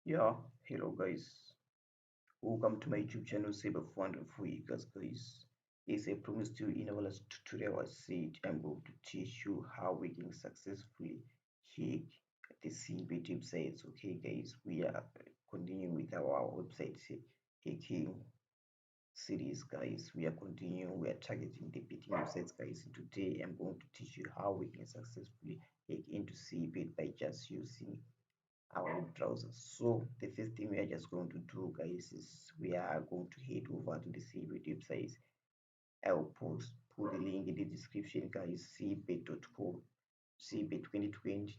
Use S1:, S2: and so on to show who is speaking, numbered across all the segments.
S1: Yeah, hello guys. Welcome to my YouTube channel, Ceebet for you guys. As I promised you in our last tutorial, I said I'm going to teach you how we can successfully hack the ceebet websites. Okay, guys, we are continuing with our website hacking series, guys. We are continuing. We are targeting the betting websites, guys. And today, I'm going to teach you how we can successfully hack into ceebet by just using our web browser. So the first thing we are just going to do, guys, is we are going to head over to the ceebet website. I'll put the link in the description, guys. ceebet.com, ceebet 2020.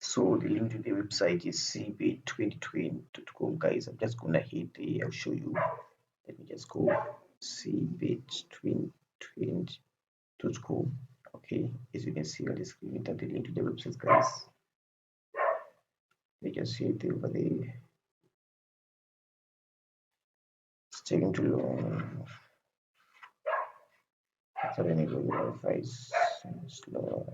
S1: So the link to the website is ceebet2020.com, guys. I'm just gonna hit the. I'll show you. Let me just go ceebet2020.com. Okay, as you can see on the screen, enter the link to the website, guys. You can see it over there. It's taking too long. So when I go Wi-Fi is slow.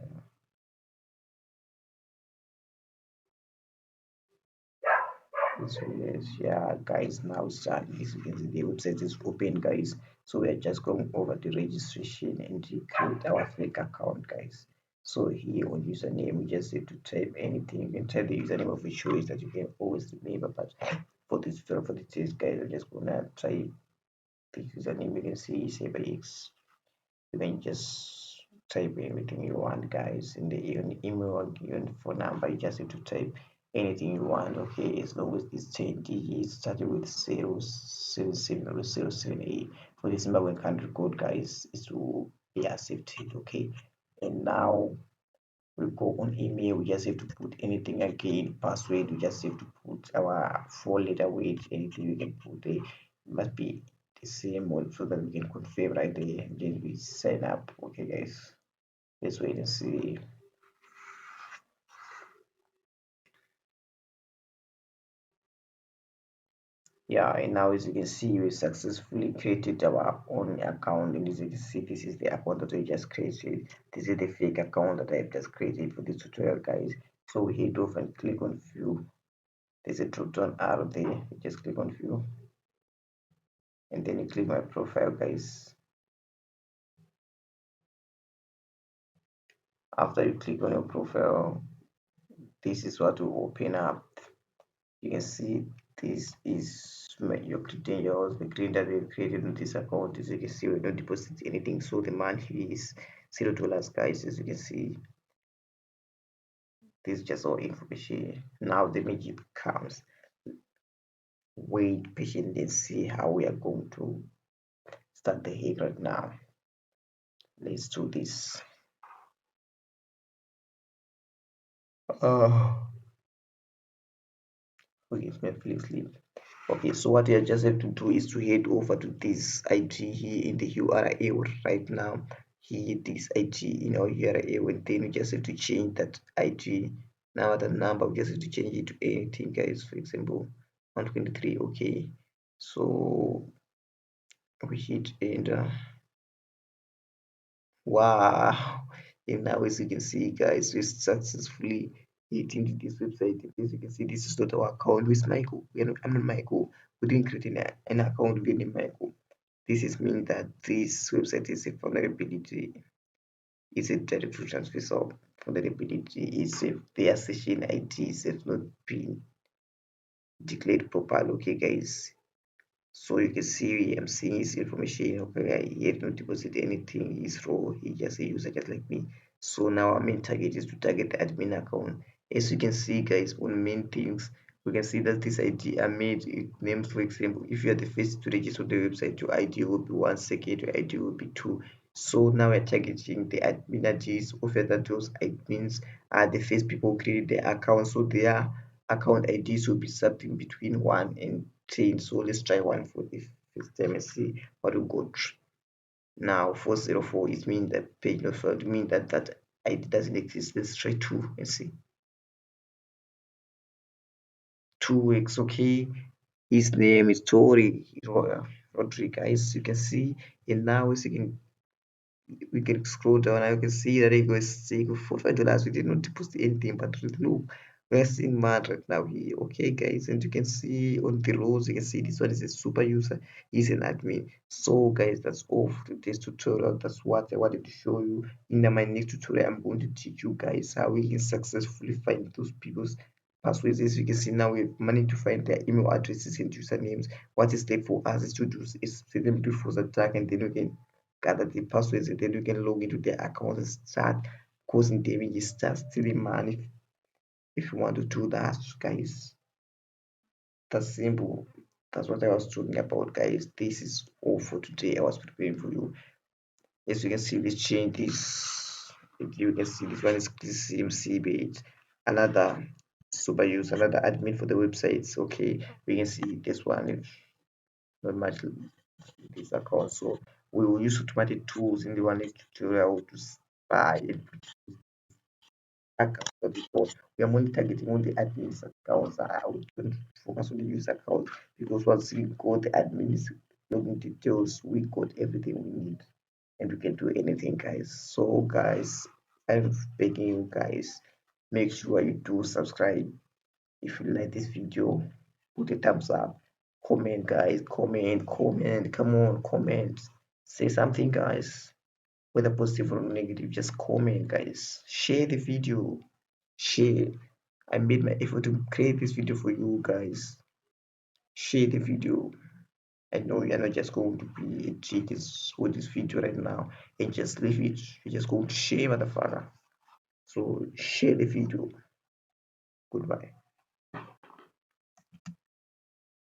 S1: So yes, yeah, guys, now it's done. As you can see, the website is open, guys. So we are just going over the registration and to create our fake account, guys. So here on username, we just have to type anything. You can type the username of your choice that you can always remember. But for this for the test, guys, I'm just gonna type the username. You can see CyberX. You can just type everything you want, guys. In the email, even phone number, you just have to type anything you want. Okay, as long as it's 10 digits starting with 077 or 078 for the Zimbabwean country code, guys, is to be accepted. Okay, and now we go on email. We just have to put anything again. Password, we just have to put our 4-letter word. Anything we can put there. It must be the same one so that we can confirm right there. Then we sign up. Okay, guys, let's wait and see. Yeah, and now as you can see, we successfully created our own account. And as you can see, this is the account that we just created. This is the fake account that I've just created for this tutorial, guys. So we head off and click on view. There's a drop down arrow there. You just click on view, and then you click my profile, guys. After you click on your profile, this is what will open up. You can see this is your credentials, the credit that we've created on this account. As you can see, we don't deposit anything, so the money is $0, guys. As you can see, this is just all information. Now the magic comes. Wait patiently and see how we are going to start the hack right now. Let's do this. Oh, forgive me, please sleep. Okay, so what you just have to do is to head over to this IG here in the URL right now. Here, this IG in our URL, and then you just have to change that IG. Now the number, we just have to change it to anything, guys. For example, 123. Okay, so we hit enter. Wow, and now as you can see, guys, we successfully hit into this website. As you can see, this is not our account with Michael. I'm not Michael. We didn't create an account with Michael. This is mean that this website is a vulnerability. It's a directory transfer. So vulnerability is if their session IDs have not been declared properly. Okay, guys. So you can see I'm seeing his information. Okay, he had not deposited anything. He's raw. He just a user just like me. So now our main target is to target the admin account. As you can see, guys, on main things, we can see that this ID are made names. For example, if you are the first to register the website, your ID will be 1 second, your ID will be 2. So now we're targeting the admin IDs of that those admins are the first people who create the account. So their account IDs will be something between 1 and 10. So let's try one for the first time and see what we got. Now 404 is mean that page not failed, mean that that ID doesn't exist. Let's try 2 and see. 2x. Okay, his name is Rodriguez. You can see, and now as you can we can scroll down. I can see that it was $45. We did not deposit anything, but look, We're seeing man right now here. Okay, guys, and you can see on the rows, you can see this one is a super user, he's an admin. So, guys, that's all for today's tutorial. That's what I wanted to show you. In my next tutorial, I'm going to teach you guys how we can successfully find those people's passwords. As you can see now, we've managed to find their email addresses and usernames. What is left for us is to do is set them to force attack, and then we can gather the passwords, and then we can log into their accounts and start causing damage, start stealing money. If you want to do that, guys, that's simple. That's what I was talking about, guys. This is all for today. I was preparing for you. As you can see, let's change this. If you can see, this one is the same ceebet, another super use, another admin for the websites. Okay, we can see this one is not much this account. So we will use automatic tools in the one next tutorial to spy and account because we are only targeting on the admin's accounts. I would focus on the user account because once we got the admin's login details, we got everything we need and we can do anything, guys. So, guys, I'm begging you guys, make sure you do subscribe. If you like this video, put a thumbs up, comment, guys, comment, come on, comment, say something, guys, whether positive or negative, just comment, guys, share the video, share. I made my effort to create this video for you guys. Share the video. I know you're not just going to be a genius with this video right now and just leave it. You're just going to share, motherfucker. So share the video. Goodbye.